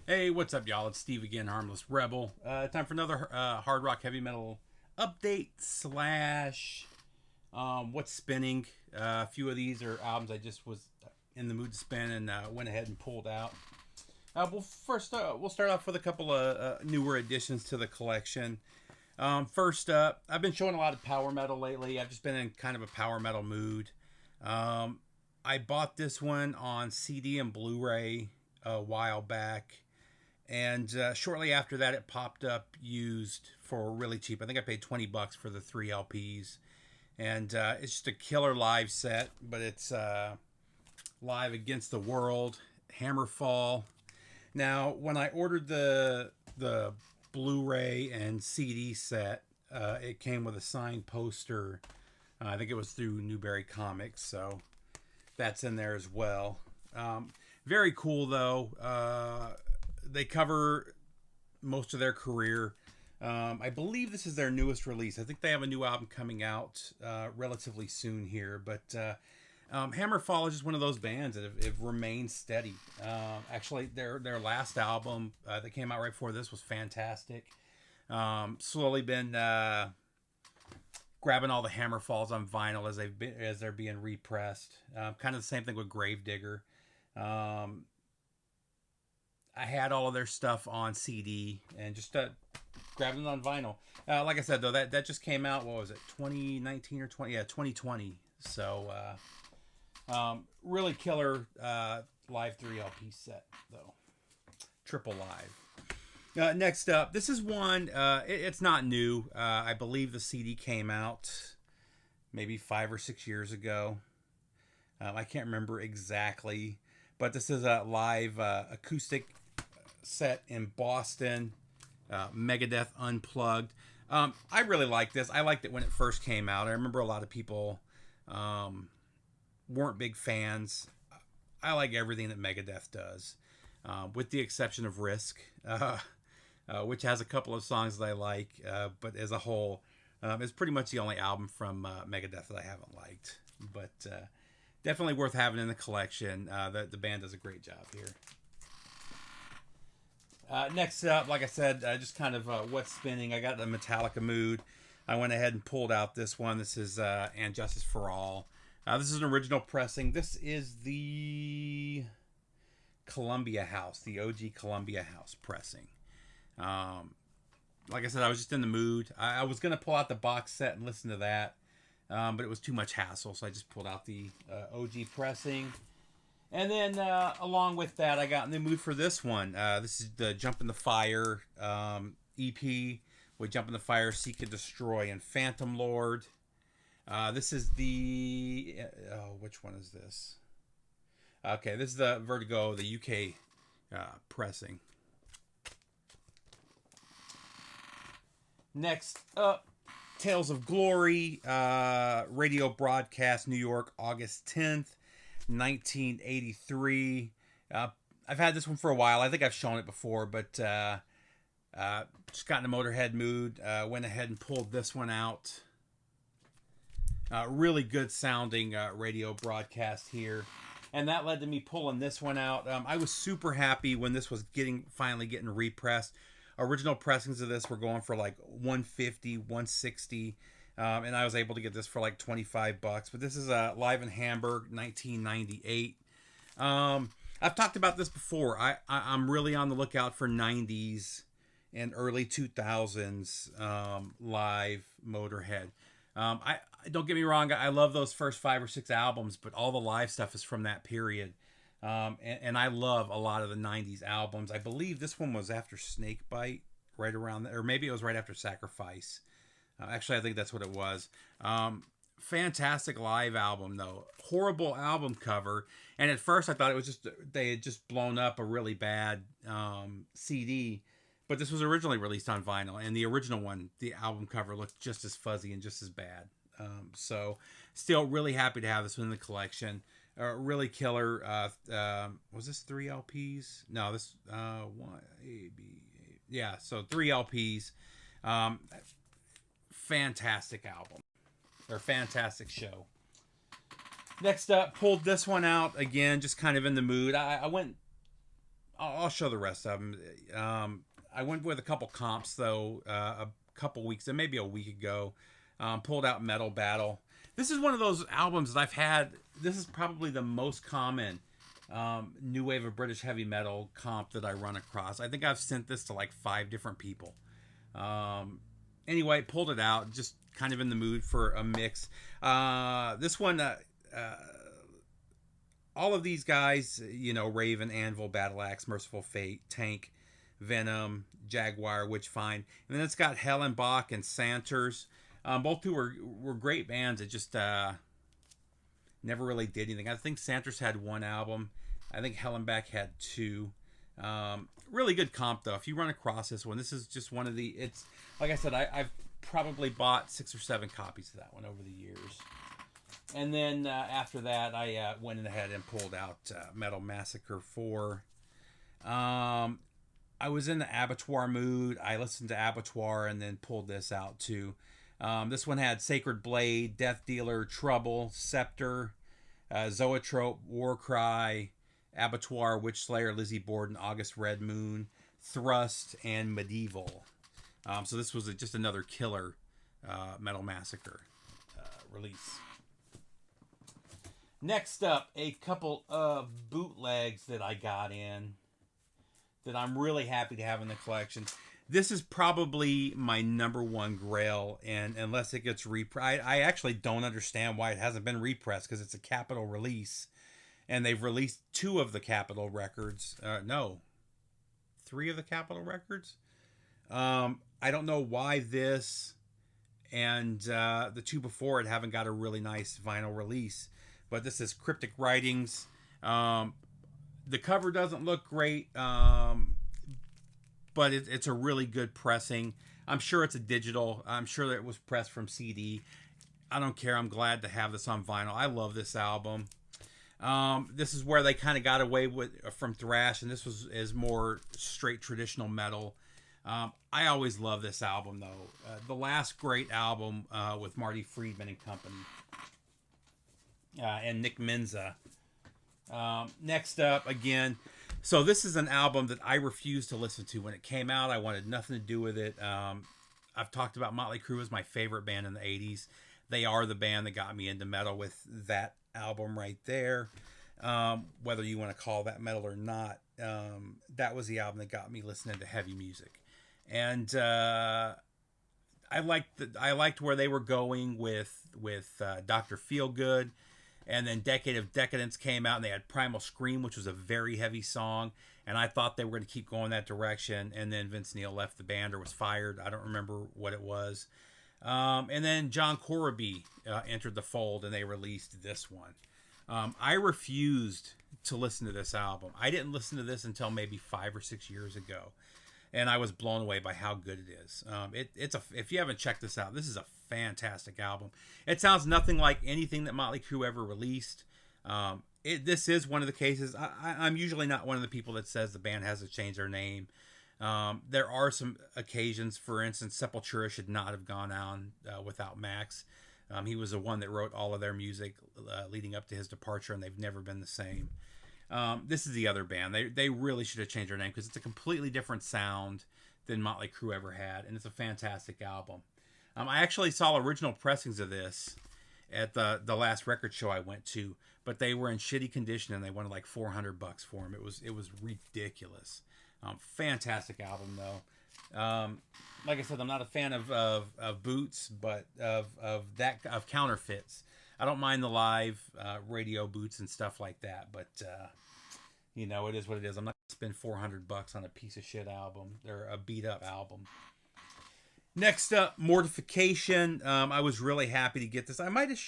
Hey, what's up, y'all? It's Steve again, Harmless Rebel. Time for another hard rock heavy metal update slash what's spinning. A few of these are albums I just was in the mood to spin and went ahead and pulled out. We'll start off with a couple of newer additions to the collection. First up, I've been showing a lot of power metal lately. I've just been in kind of a power metal mood. I bought this one on CD and Blu-ray a while back. And shortly after that, it popped up used for really cheap. I think I paid $20 for the 3 LPs. And it's just a killer live set, but it's Live Against the World, Hammerfall. Now, when I ordered the Blu-ray and CD set, it came with a signed poster. I think it was through Newberry Comics, so that's in there as well. Very cool, though. They cover most of their career. I believe this is their newest release. I think they have a new album coming out relatively soon here. But Hammerfall is just one of those bands that have remained steady. Actually, their last album that came out right before this was fantastic. Slowly been grabbing all the Hammerfalls on vinyl as they're being repressed. Kind of the same thing with Gravedigger. I had all of their stuff on CD and just grabbed it on vinyl. Like I said, though, that just came out, what was it, 2019 or 2020. So, really killer live 3 LP set, though. Triple live. Next up, this is one, it's not new. I believe the CD came out maybe 5 or 6 years ago. I can't remember exactly, but this is a live acoustic set in Boston, Megadeth Unplugged. I really like this. I liked it when it first came out. I remember a lot of people weren't big fans. I like everything that Megadeth does, with the exception of Risk, which has a couple of songs that I like, but as a whole, it's pretty much the only album from Megadeth that I haven't liked. But definitely worth having in the collection. The band does a great job here. Next up, like I said, just kind of what's spinning. I got the Metallica mood. I went ahead and pulled out this one. This is And Justice for All. This is an original pressing. This is the Columbia House, the OG Columbia House pressing. Like I said, I was just in the mood. I was going to pull out the box set and listen to that, but it was too much hassle, so I just pulled out the OG pressing. And then, along with that, I got in the mood for this one. This is the Jump in the Fire EP with Jump in the Fire, Seek and Destroy, and Phantom Lord. This is the... which one is this? Okay, this is the Vertigo, the UK pressing. Next up, Tales of Glory, radio broadcast, New York, August 10th. 1983. I've had this one for a while. I think I've shown it before, but just got in a Motörhead mood. Went ahead and pulled this one out. Really good sounding radio broadcast here, and that led to me pulling this one out. I was super happy when this was finally getting repressed. Original pressings of this were going for like $150, $160. And I was able to get this for like $25. But this is Live in Hamburg, 1998. I've talked about this before. I'm really on the lookout for 90s and early 2000s live Motörhead. I don't get me wrong. I love those first 5 or 6 albums, but all the live stuff is from that period. And I love a lot of the 90s albums. I believe this one was after Snakebite, right around there, or maybe it was right after Sacrifice. Actually, I think that's what it was. Fantastic live album, though. Horrible album cover. And at first, I thought it was just they had just blown up a really bad CD. But this was originally released on vinyl. And the original one, the album cover looked just as fuzzy and just as bad. So, still really happy to have this one in the collection. Really killer. Was this 3 LPs? No, this one A, B, A. Yeah, so 3 LPs. Fantastic album, or fantastic show. Next up, pulled this one out again, just kind of in the mood. I I'll show the rest of them. I went with a couple comps though, a couple weeks, maybe a week ago. Pulled out Metal Battle. This is one of those albums that I've had. This is probably the most common new wave of British heavy metal comp that I run across. I think I've sent this to like 5 different people. Anyway, pulled it out, just kind of in the mood for a mix. This one, all of these guys, you know, Raven, Anvil, Battle Axe, Merciful Fate, Tank, Venom, Jaguar, Witchfind, and then it's got Hellenbach and Santers. Both two were great bands. It just never really did anything. I think Santers had 1 album. I think Hellenbach had 2. Really good comp though. If you run across this one, this is just one of the. It's like I said, I've probably bought 6 or 7 copies of that one over the years. And then after that, I went ahead and pulled out Metal Massacre 4. I was in the Abattoir mood. I listened to Abattoir and then pulled this out too. This one had Sacred Blade, Death Dealer, Trouble, Scepter, Zoetrope, Warcry, Abattoir, Witch Slayer, Lizzie Borden, August Red Moon, Thrust, and Medieval. So this was just another killer Metal Massacre release. Next up, a couple of bootlegs that I got in that I'm really happy to have in the collection. This is probably my number 1 grail, and unless it gets repressed, I actually don't understand why it hasn't been repressed, because it's a Capitol release, and they've released 2 of the Capitol records. No, 3 of the Capitol records. I don't know why this and the 2 before it haven't got a really nice vinyl release, but this is Cryptic Writings. The cover doesn't look great, but it's a really good pressing. I'm sure it's a digital. I'm sure that it was pressed from CD. I don't care. I'm glad to have this on vinyl. I love this album. This is where they kind of got away with from thrash, and this is more straight traditional metal. I always love this album though. The last great album with Marty Friedman and company, and Nick Menza. Next up, again, so this is an album that I refused to listen to when it came out. I wanted nothing to do with it. I've talked about Motley Crue as my favorite band in the 80s. They are the band that got me into metal with that album right there. Whether you want to call that metal or not, that was the album that got me listening to heavy music. And I liked where they were going with Dr. Feelgood. And then Decade of Decadence came out, and they had Primal Scream, which was a very heavy song. And I thought they were going to keep going that direction. And then Vince Neil left the band or was fired. I don't remember what it was. And then John Corabi entered the fold, and they released this one. I refused to listen to this album. I didn't listen to this until maybe 5 or 6 years ago. And I was blown away by how good it is. If you haven't checked this out, this is a fantastic album. It sounds nothing like anything that Motley Crue ever released. This is one of the cases. I'm usually not one of the people that says the band has to change their name. There are some occasions, for instance, Sepultura should not have gone on without Max. He was the one that wrote all of their music leading up to his departure, and they've never been the same. This is the other band. They really should have changed their name, because it's a completely different sound than Motley Crue ever had, and it's a fantastic album. I actually saw original pressings of this at the last record show I went to, but they were in shitty condition, and they wanted like $400 for them. It was ridiculous. Fantastic album though. Like I said, I'm not a fan of Boots, but of counterfeits. I don't mind the live radio Boots and stuff like that, but it is what it is. I'm not gonna spend $400 on a piece of shit album or a beat up album. Next up, Mortification. I was really happy to get this. I might have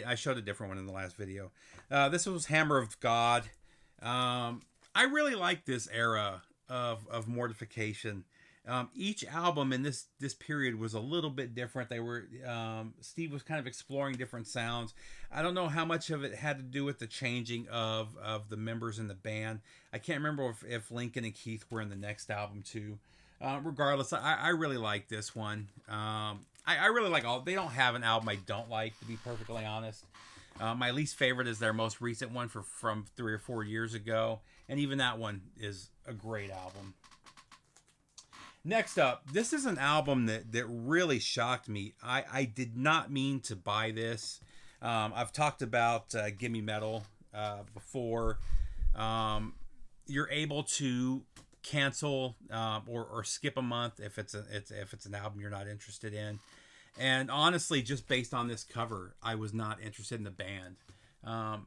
I showed a different one in the last video. This was Hammer of God. I really like this era of Mortification. Each album in this period was a little bit different. They were Steve was kind of exploring different sounds. I don't know how much of it had to do with the changing of the members in the band. I can't remember if Lincoln and Keith were in the next album too. Regardless, I really like this one. I really like all. They don't have an album I don't like, to be perfectly honest. My least favorite is their most recent one from 3 or 4 years ago, And even that one is a great album. Next up, this is an album that really shocked me. I did not mean to buy this. I've talked about Gimme Metal before. You're able to cancel or skip a month if it's an album you're not interested in. And honestly, just based on this cover, I was not interested in the band. I'm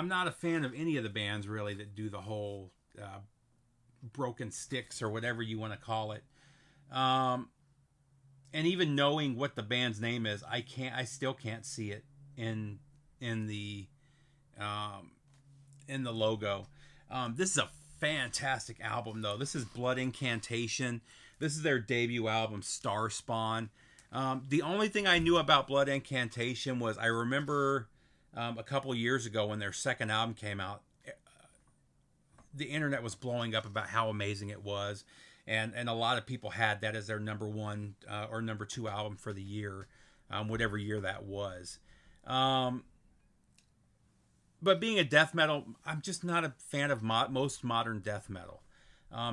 not a fan of any of the bands really that do the whole broken sticks or whatever you want to call it. And even knowing what the band's name is, I still can't see it in the logo. This is a fantastic album though. This is Blood Incantation. This is their debut album, Star Spawn. The only thing I knew about Blood Incantation was I remember a couple years ago when their second album came out, the internet was blowing up about how amazing it was, and a lot of people had that as their number one or number two album for the year, whatever year that was. But being a death metal, I'm just not a fan of most modern death metal.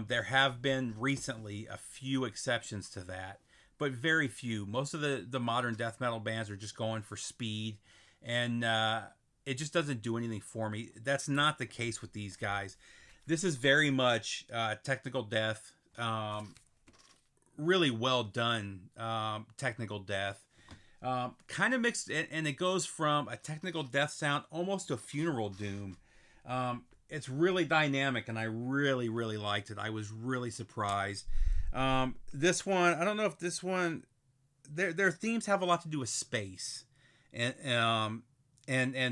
There have been recently a few exceptions to that, but very few. Most of the modern death metal bands are just going for speed, and it just doesn't do anything for me. That's not the case with these guys. This is very much technical death, really well done technical death. Kind of mixed, and it goes from a technical death sound almost to funeral doom. It's really dynamic, and I really, really liked it. I was really surprised. This one, I don't know if this one, their themes have a lot to do with space, and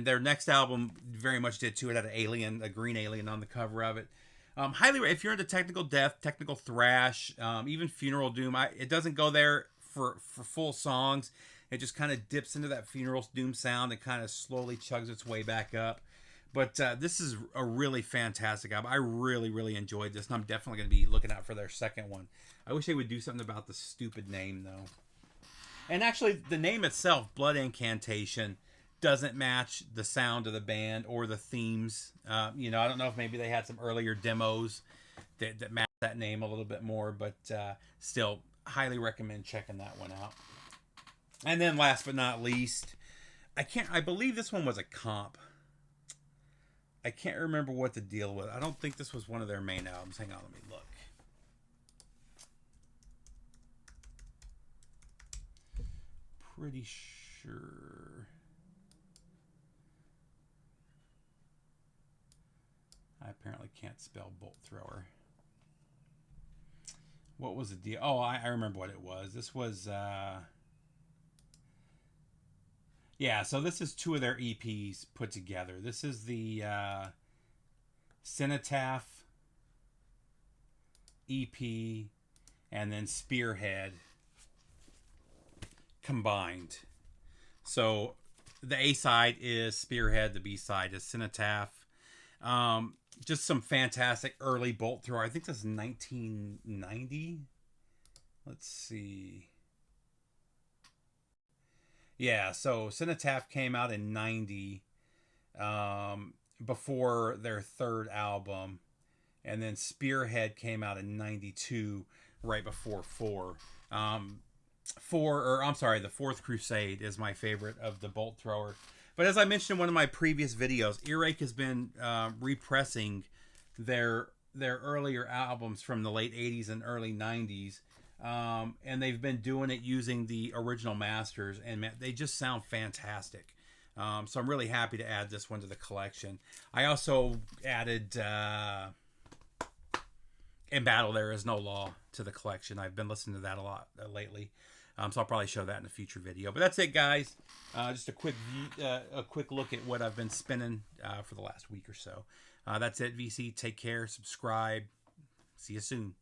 their next album very much did too. It had an alien, a green alien on the cover of it. Highly, if you're into technical death, technical thrash, even funeral doom, it doesn't go there for full songs. It just kind of dips into that funeral doom sound and kind of slowly chugs its way back up. But this is a really fantastic album. I really, really enjoyed this, and I'm definitely going to be looking out for their second one. I wish they would do something about the stupid name, though. And actually, the name itself, Blood Incantation, doesn't match the sound of the band or the themes. I don't know if maybe they had some earlier demos that match that name a little bit more, but still, highly recommend checking that one out. And then last but not least, I believe this one was a comp. I can't remember what the deal was. I don't think this was one of their main albums. Hang on, let me look. Pretty sure. I apparently can't spell bolt thrower. What was the deal? Oh, I remember what it was. This was... yeah, so this is two of their EPs put together. This is the Cenotaph EP and then Spearhead combined. So the A side is Spearhead, the B side is Cenotaph. Just some fantastic early bolt thrower. I think this is 1990. Let's see. Yeah, so Cenotaph came out in 90 before their third album. And then Spearhead came out in 92 right before Four. The Fourth Crusade is my favorite of the bolt thrower. But as I mentioned in one of my previous videos, Earache has been repressing their earlier albums from the late 80s and early 90s. And they've been doing it using the original masters, and man, they just sound fantastic. So I'm really happy to add this one to the collection. I also added In Battle There Is No Law to the collection. I've been listening to that a lot lately. So I'll probably show that in a future video. But that's it, guys. Just a quick look at what I've been spinning for the last week or so. That's it, VC. Take care. Subscribe. See you soon.